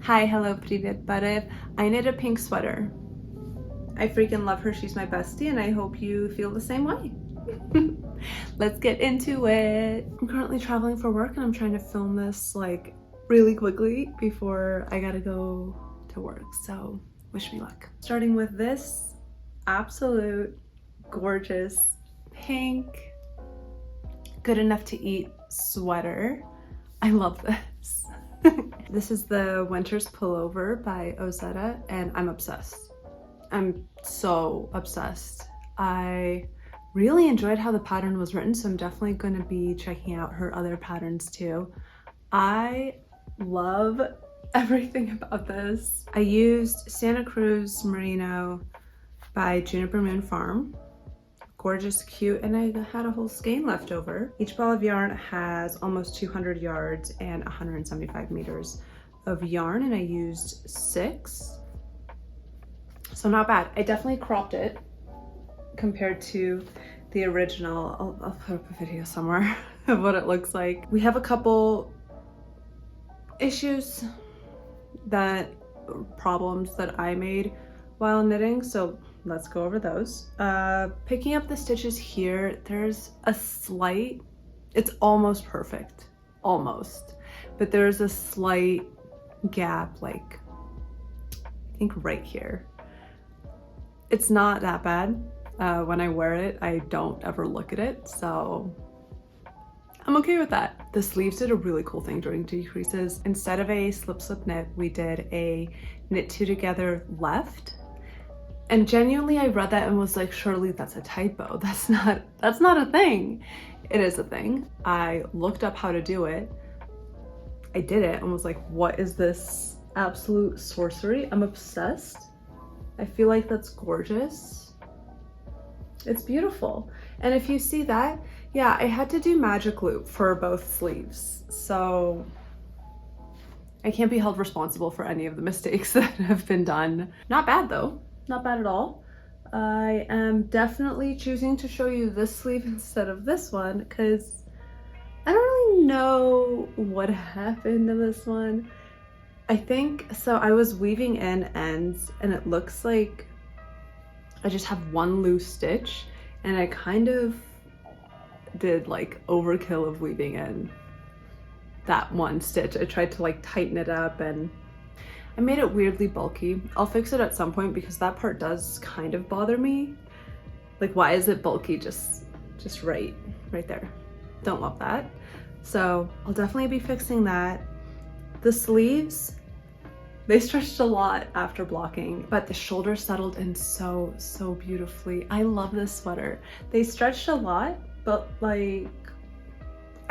Hi, hello, привет, Barev. I knit a pink sweater. I freaking love her. She's my bestie, and I hope you feel the same way. Let's get into it. I'm currently traveling for work, and I'm trying to film this like really quickly before I gotta go to work. So wish me luck. Starting with this absolute gorgeous pink, good enough to eat sweater. I love this. This is the Winter's Pullover by Ozetta, and I'm obsessed. I'm so obsessed. I really enjoyed how the pattern was written, so I'm definitely going to be checking out her other patterns too. I love everything about this. I used Santa Cruz Merino by Juniper Moon Farm. Gorgeous, cute, and I had a whole skein left over. Each ball of yarn has almost 200 yards and 175 meters of yarn, and I used 6. So not bad. I definitely cropped it compared to the original. I'll put up a video somewhere of what it looks like. We have a couple issues problems that I made while knitting, so let's go over those. Picking up the stitches here, there's a slight, it's almost perfect, almost, but there's a slight gap, like I think right here. It's not that bad. When I wear it, I don't ever look at it, so I'm okay with that. The sleeves did a really cool thing during decreases. Instead of a slip knit, we did a knit 2 together left. And genuinely, I read that and was like, surely that's a typo. That's not a thing. It is a thing. I looked up how to do it. I did it and was like, what is this absolute sorcery? I'm obsessed. I feel like that's gorgeous. It's beautiful. And if you see that, yeah, I had to do magic loop for both sleeves. So I can't be held responsible for any of the mistakes that have been done. Not bad though. Not bad at all. I am definitely choosing to show you this sleeve instead of this one because I don't really know what happened to this one. I think, so I was weaving in ends and it looks like I just have one loose stitch, and I kind of did like overkill of weaving in that one stitch. I tried to like tighten it up and I made it weirdly bulky. I'll fix it at some point because that part does kind of bother me. Like, why is it bulky just right there? Don't love that. So I'll definitely be fixing that. The sleeves, they stretched a lot after blocking, but the shoulder settled in so beautifully. I love this sweater. They stretched a lot, but like,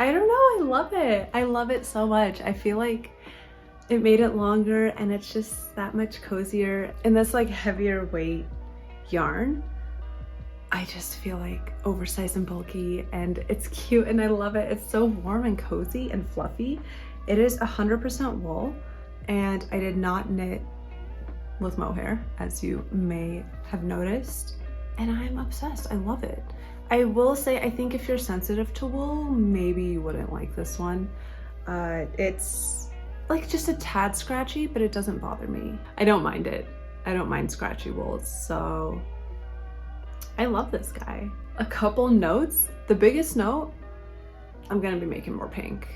I don't know, I love it. I love it so much. I feel like it made it longer and it's just that much cozier. In this like heavier weight yarn, I just feel like oversized and bulky, and it's cute and I love it. It's so warm and cozy and fluffy. It is 100% wool, and I did not knit with mohair, as you may have noticed, and I'm obsessed. I love it. I will say, I think if you're sensitive to wool, maybe you wouldn't like this one. It's like just a tad scratchy, but it doesn't bother me. I don't mind it. I don't mind scratchy wools, so I love this guy. A couple notes. The biggest note, I'm gonna be making more pink.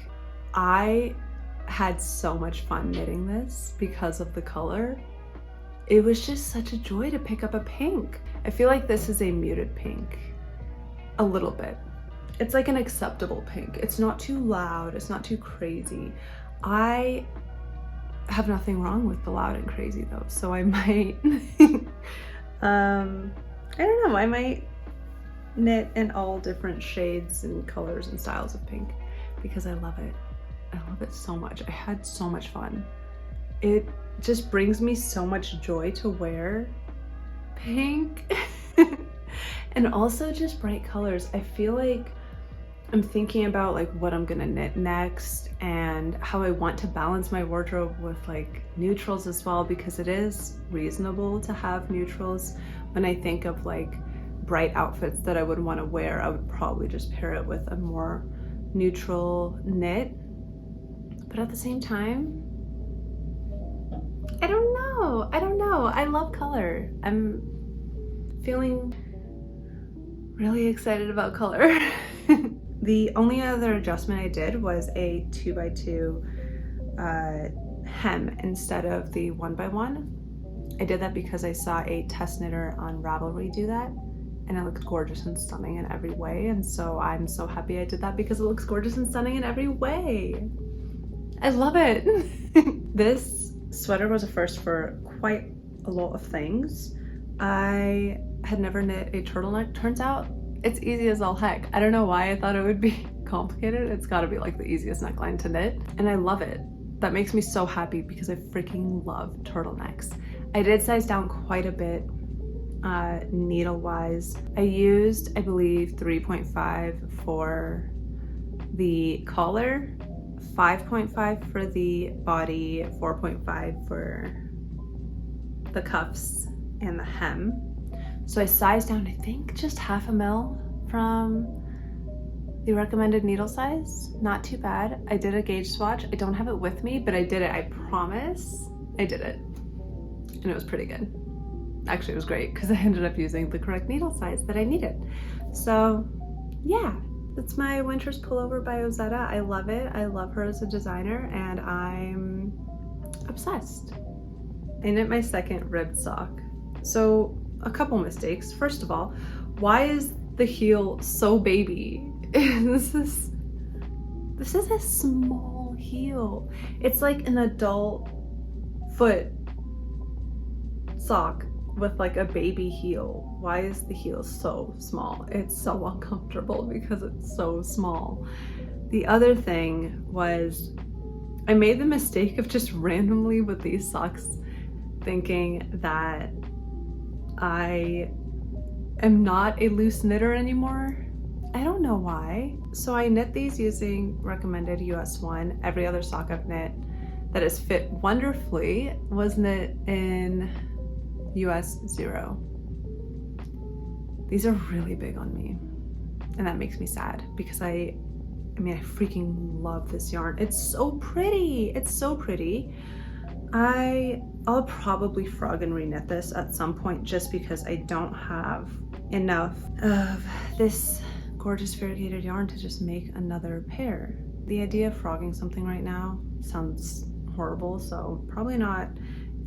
I had so much fun knitting this because of the color. It was just such a joy to pick up a pink. I feel like this is a muted pink, a little bit. It's like an acceptable pink. It's not too loud, it's not too crazy. I have nothing wrong with the loud and crazy though, so I might, I don't know, I might knit in all different shades and colors and styles of pink because I love it. I love it so much. I had so much fun. It just brings me so much joy to wear pink and also just bright colors. I feel like I'm thinking about like what I'm gonna knit next and how I want to balance my wardrobe with like neutrals as well, because it is reasonable to have neutrals. When I think of like bright outfits that I would want to wear, I would probably just pair it with a more neutral knit. But at the same time, know. I love color. I'm feeling really excited about color. The only other adjustment I did was a 2x2 hem instead of the 1x1. I did that because I saw a test knitter on Ravelry do that, and it looks gorgeous and stunning in every way, and so I'm so happy I did that because it looks gorgeous and stunning in every way. I love it. This sweater was a first for quite a lot of things. I had never knit a turtleneck. Turns out it's easy as all heck. I don't know why I thought it would be complicated. It's gotta be like the easiest neckline to knit, and I love it. That makes me so happy because I freaking love turtlenecks. I did size down quite a bit needle wise. I used, I believe, 3.5 for the collar, 5.5 for the body, 4.5 for the cuffs and the hem. So I sized down, I think, just 0.5 mil from the recommended needle size. Not too bad. I did a gauge swatch. I don't have it with me, but I did it. I promise I did it. And it was pretty good. Actually, it was great because I ended up using the correct needle size that I needed. So yeah, that's my Winter's pullover by Ozetta. I love it. I love her as a designer and I'm obsessed. I knit my second ribbed sock. So a couple mistakes. First of all, why is the heel so baby? This is a small heel. It's like an adult foot sock with like a baby heel. Why is the heel so small? It's so uncomfortable because it's so small. The other thing was I made the mistake of just randomly with these socks thinking that I am not a loose knitter anymore. I don't know why. So I knit these using recommended US 1. Every other sock I've knit that has fit wonderfully was knit in US 0. These are really big on me, and that makes me sad because I freaking love this yarn. It's so pretty. It's so pretty. I'll probably frog and reknit this at some point just because I don't have enough of this gorgeous variegated yarn to just make another pair. The idea of frogging something right now sounds horrible, so probably not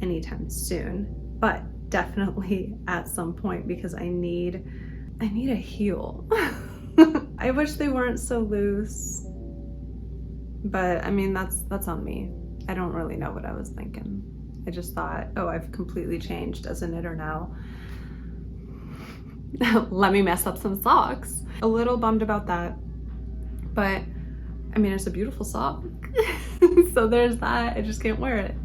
anytime soon, but definitely at some point because I need a heel. I wish they weren't so loose, but I mean, that's on me. I don't really know what I was thinking. I just thought, oh, I've completely changed as a knitter now. Let me mess up some socks. A little bummed about that, but I mean, it's a beautiful sock. So there's that. I just can't wear it.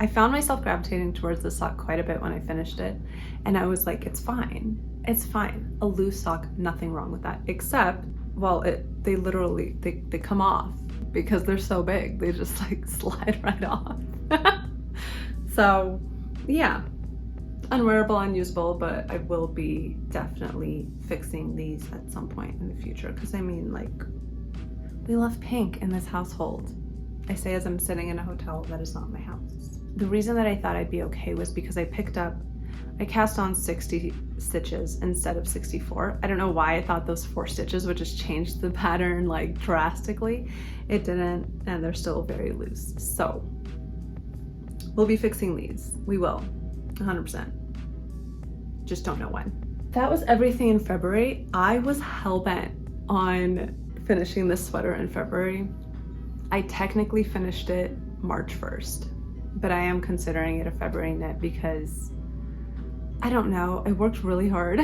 I found myself gravitating towards the sock quite a bit when I finished it, and I was like, it's fine. It's fine. A loose sock, nothing wrong with that, except, well, they literally come off because they're so big. They just like slide right off. So yeah, unwearable, unusable, but I will be definitely fixing these at some point in the future because I mean, like, we love pink in this household. I say as I'm sitting in a hotel that is not my house. The reason that I thought I'd be okay was because I cast on 60 stitches instead of 64. I don't know why I thought those 4 stitches would just change the pattern like drastically. It didn't, and they're still very loose. So we'll be fixing these. We will, 100%. Just don't know when. That was everything in February. I was hell-bent on finishing this sweater in February. I technically finished it March 1st, but I am considering it a February knit because I don't know, I worked really hard.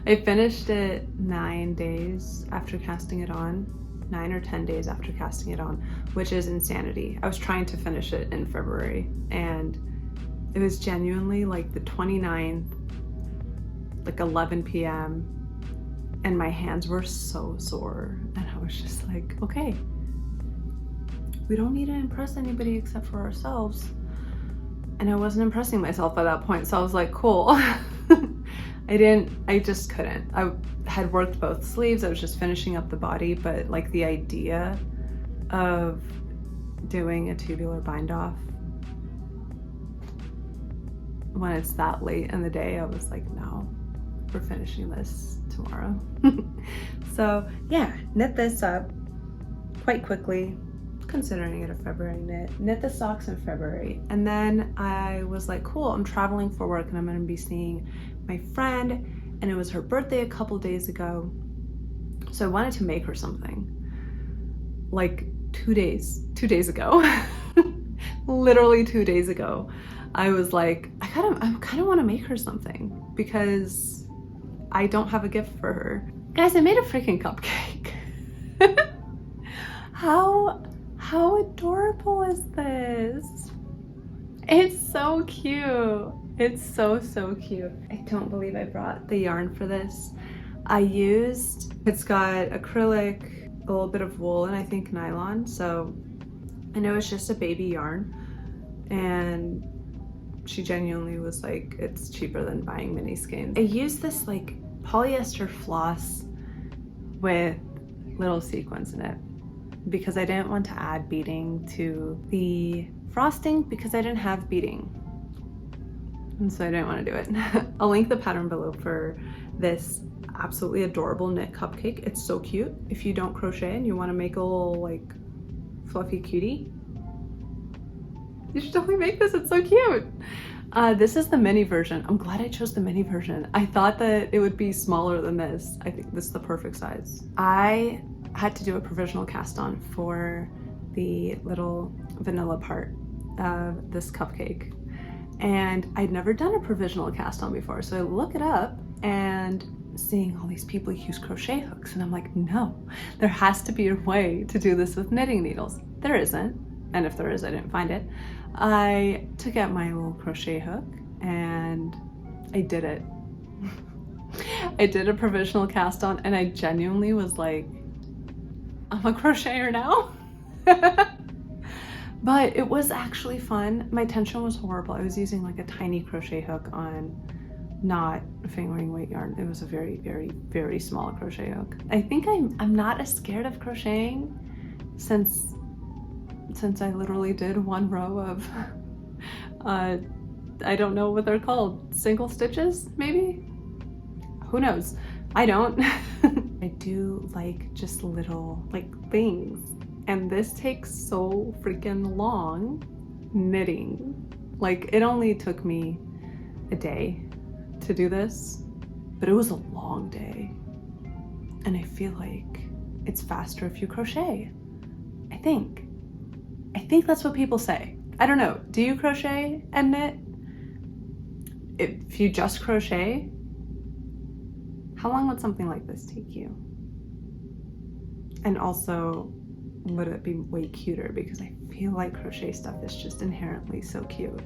I finished it 9 days after casting it on, 9 or 10 days after casting it on, which is insanity. I was trying to finish it in February and it was genuinely like the 29th, like 11 p.m. and my hands were so sore and I was just like, okay, we don't need to impress anybody except for ourselves. And I wasn't impressing myself by that point, so I was like, cool. I just couldn't. I had worked both sleeves, I was just finishing up the body, but like the idea of doing a tubular bind off when it's that late in the day, I was like, no, we're finishing this tomorrow. So yeah, knit this up quite quickly, considering it a February knit the socks in February. And then I was like, cool, I'm traveling for work and I'm gonna be seeing my friend, and it was her birthday a couple days ago. So I wanted to make her something. Like 2 days ago, literally 2 days ago, I was like, I kind of want to make her something because I don't have a gift for her. Guys, I made a freaking cupcake. How adorable is this? It's so cute. It's so cute. I don't believe I brought the yarn for this. It's got acrylic, a little bit of wool, and I think nylon. So I know it's just a baby yarn, and she genuinely was like, it's cheaper than buying mini skeins. I used this like polyester floss with little sequins in it because I didn't want to add beading to the frosting because I didn't have beading. And so I didn't want to do it. I'll link the pattern below for this absolutely adorable knit cupcake. It's so cute. If you don't crochet and you want to make a little like fluffy cutie, you should definitely make this. It's so cute. This is the mini version. I'm glad I chose the mini version. I thought that it would be smaller than this. I think this is the perfect size. I had to do a provisional cast on for the little vanilla part of this cupcake. And I'd never done a provisional cast on before. So I look it up and seeing all these people use crochet hooks. And I'm like, no, there has to be a way to do this with knitting needles. There isn't. And if there is, I didn't find it. I took out my little crochet hook and I did it. I did a provisional cast on and I genuinely was like, I'm a crocheter now. But it was actually fun. My tension was horrible. I was using like a tiny crochet hook on not fingering weight yarn. It was a very small crochet hook. I think I'm not as scared of crocheting since I literally did one row of I don't know what they're called, single stitches maybe? Who knows? I don't. I do like just little like things, and this takes so freaking long knitting. Like it only took me a day to do this, but it was a long day, and I feel like it's faster if you crochet. I think that's what people say. I don't know. Do you crochet and knit? If you just crochet, how long would something like this take you? And also, would it be way cuter? Because I feel like crochet stuff is just inherently so cute.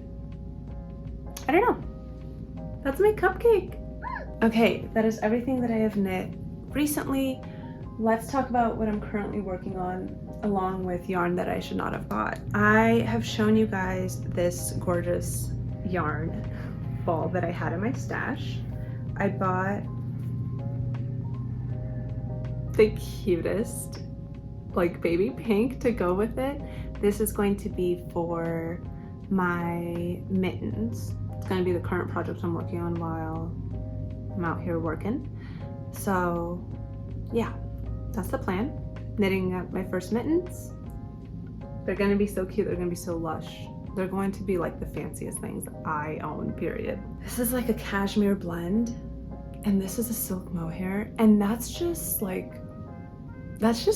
I don't know. That's my cupcake. Okay, that is everything that I have knit recently. Let's talk about what I'm currently working on along with yarn that I should not have bought. I have shown you guys this gorgeous yarn ball that I had in my stash. I bought the cutest like baby pink to go with it. This is going to be for my mittens. It's going to be the current project I'm working on while I'm out here working. So yeah, that's the plan. Knitting up my first mittens. They're going to be so cute. They're going to be so lush. They're going to be like the fanciest things I own, period. This is like a cashmere blend, and this is a silk mohair, and that's just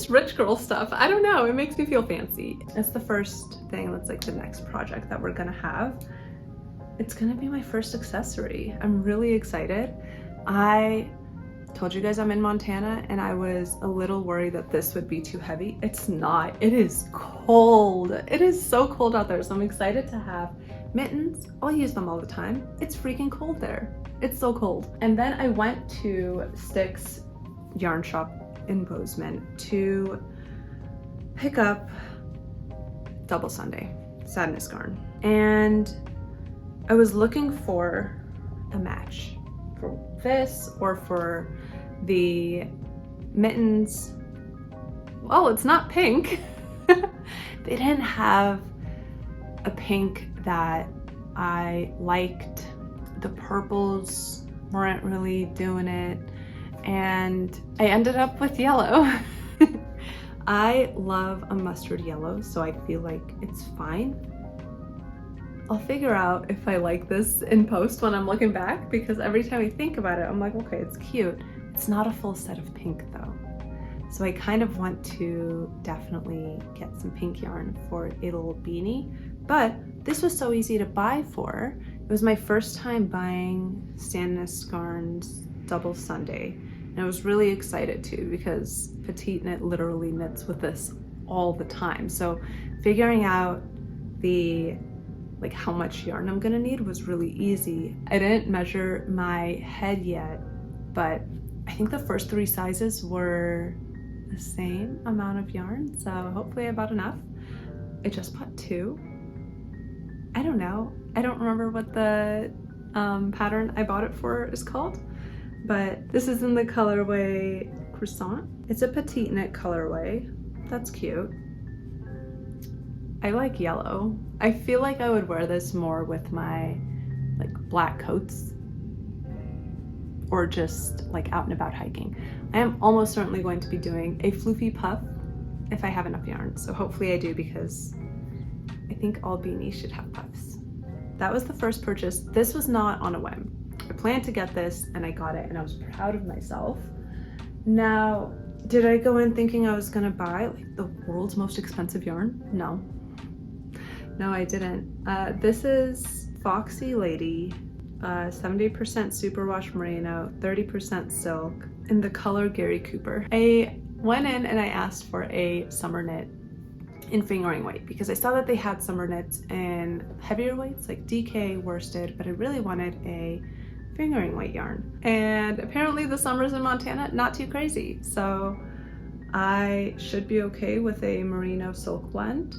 rich girl stuff. I don't know, it makes me feel fancy. It's the first thing that's like the next project that we're gonna have. It's gonna be my first accessory. I'm really excited. I told you guys I'm in Montana and I was a little worried that this would be too heavy. It's not. It is cold. It is so cold out there, so I'm excited to have mittens. I'll use them all the time. It's freaking cold there. It's so cold. And then I went to Sticks Yarn Shop in Bozeman to pick up Double Sunday Sadness Garn, and I was looking for a match for this or for the mittens. Well, it's not pink. They didn't have a pink that I liked the purples weren't really doing it, and I ended up with yellow. I love a mustard yellow, so I feel like it's fine. I'll figure out if I like this in post when I'm looking back, because every time I think about it, I'm like, okay, it's cute. It's not a full set of pink though. So I kind of want to definitely get some pink yarn for a little beanie, but this was so easy to buy for. It was my first time buying Stannis Garn's Double Sunday, and I was really excited too because Petite Knit literally knits with this all the time. So figuring out like how much yarn I'm gonna need was really easy. I didn't measure my head yet, but I think the first 3 sizes were the same amount of yarn, so hopefully I bought enough. I just bought 2. I don't know. I don't remember what the pattern I bought it for is called, but this is in the colorway Croissant. It's a Petite Knit colorway. That's cute. I like yellow. I feel like I would wear this more with my like black coats or just like out and about hiking. I am almost certainly going to be doing a floofy puff if I have enough yarn. So hopefully I do, because I think all beanies should have puffs. That was the first purchase. This was not on a whim. I planned to get this and I got it and I was proud of myself. Now, did I go in thinking I was gonna buy like the world's most expensive yarn? No. No, I didn't. This is Foxy Lady, 70% superwash merino, 30% silk, in the color Gary Cooper. I went in and I asked for a summer knit in fingering weight because I saw that they had summer knits in heavier weights like DK, worsted, but I really wanted a fingering weight yarn. And apparently the summers in Montana, not too crazy. So I should be okay with a merino silk blend.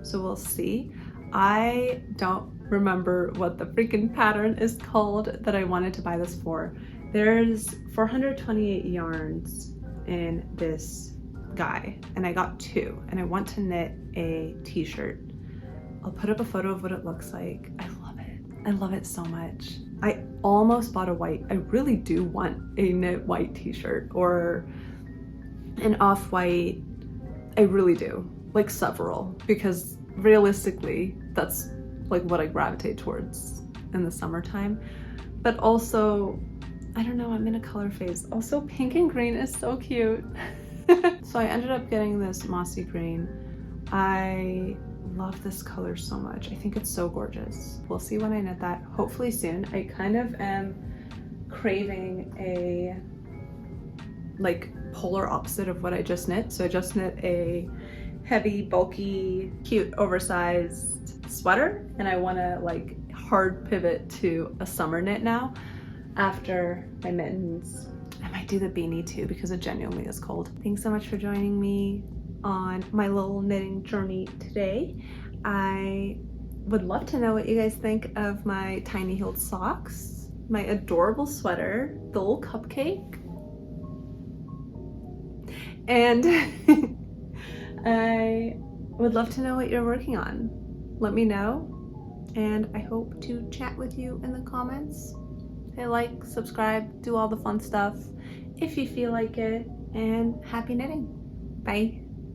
So we'll see. I don't remember what the freaking pattern is called that I wanted to buy this for. There's 428 yarns in this guy and I got 2 and I want to knit a t-shirt. I'll put up a photo of what it looks like. I love it. I love it so much. I almost bought a white. I really do want a knit white t-shirt or an off-white. I really do. Like several, because realistically that's like what I gravitate towards in the summertime. But also, I don't know, I'm in a color phase. Also, pink and green is so cute. So I ended up getting this mossy green. I love this color so much. I think it's so gorgeous. We'll see when I knit that, hopefully soon. I kind of am craving a like polar opposite of what I just knit. So I just knit a heavy, bulky, cute, oversized sweater, and I want to like hard pivot to a summer knit now after my mittens. I might do the beanie too because it genuinely is cold. Thanks so much for joining me on my little knitting journey today. I would love to know what you guys think of my tiny heeled socks, my adorable sweater, the little cupcake, and I would love to know what you're working on. Let me know, and I hope to chat with you in the comments. Hit like, subscribe, do all the fun stuff if you feel like it, and happy knitting. Bye.